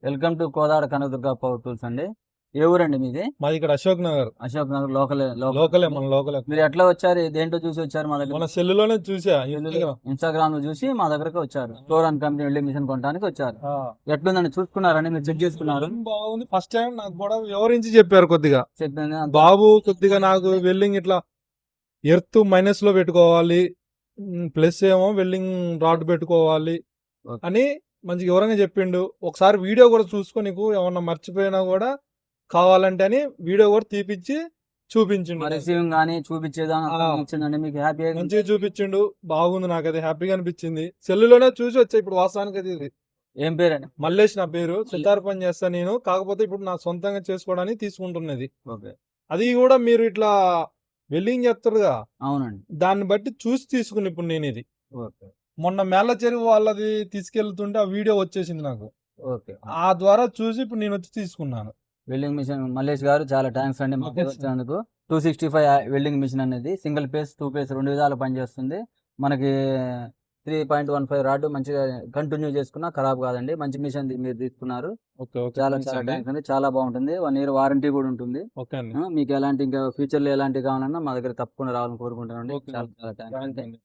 Welcome to Kodad Kanakadurga power tools అండి. ఏ ఊరండి మీది? మాది ఇక్కడ అశోక్ నగర్. అశోక్ నగర్ లోకలే. మన లోకలే. మీరు ఎట్లా వచ్చారు? దేంట్లో చూసి వచ్చారు మా దగ్గర? మన సెల్లులోనే చూసా, ఇన్స్టాగ్రామ్ లో చూసి మా దగ్గరకు వచ్చారు. Store and company welding machine కొనడానికి వచ్చారు. ఎట్లుందండి చూసుకున్నారండి? మీరు చెక్ చేసుకున్నారు? బాగుంది. ఫస్ట్ టైం నాకు కూడా వివరించి చెప్పారు కొద్దిగా. చెప్పింది బాబు కొద్దిగా నాకు వెల్డింగ్ ఇట్లా ఎర్త్ మైనస్ లో పెట్టుకోవాలి, ప్లస్ ఏమో వెల్డింగ్ రాడ్ పెట్టుకోవాలి అని మంచి వివరంగా చెప్పిండు. ఒకసారి వీడియో కూడా చూసుకో, నీకు ఏమన్నా మర్చిపోయినా కూడా కావాలంటే అని వీడియో కూడా తీపిచ్చి చూపించిండు. రిసీవింగ్ కానీ చూపించేదాన్ని మీకు హ్యాపీ మంచిగా చూపించిండు. బాగుంది, నాకు అది హ్యాపీగా అనిపించింది. సెల్లులోనే చూసి వచ్చా. ఇప్పుడు వాస్తవానికి అది ఇది ఏం పేరండి? మల్లేష్ నా పేరు. సితార్ పని చేస్తాను నేను. కాకపోతే ఇప్పుడు నా సొంతంగా చేసుకోవడానికి తీసుకుంటున్నది. అది కూడా మీరు ఇట్లా వెల్డింగ్ చెప్తారుగా, అవునండి, దాన్ని బట్టి చూసి తీసుకుని ఇప్పుడు నేను ఇది మొన్న మేళ్ళ చెరువు వాళ్ళది తీసుకెళ్తుంటే ఆ వీడియో వచ్చేసింది నాకు. ఆ ద్వారా చూసి ఇప్పుడు నేను వచ్చి తీసుకున్నాను. వెల్డింగ్ మిషన్ మల్లేష్ గారు చాలా థ్యాంక్స్ అండి మాకు వచ్చినందుకు. 265 వెల్డింగ్ మిషన్ అనేది సింగిల్ పేస్ 2 పేస్ 2 విధాలు పనిచేస్తుంది. మనకి 3.15 రాడ్ మంచిగా కంటిన్యూ చేసుకున్నా ఖరాబ్ కాదండి. మంచి మిషన్ మీరు తీసుకున్నారు. చాలా చాలా థ్యాంక్స్ అండి. చాలా బాగుంటుంది. 1 year వారంటీ కూడా ఉంటుంది. మీకు ఎలాంటి ఇంకా ఫ్యూచర్ లో ఎలాంటి కావాలన్నా మా దగ్గర తప్పకుండా రావాలని కోరుకుంటున్నాను. చాలా చాలా థ్యాంక్స్.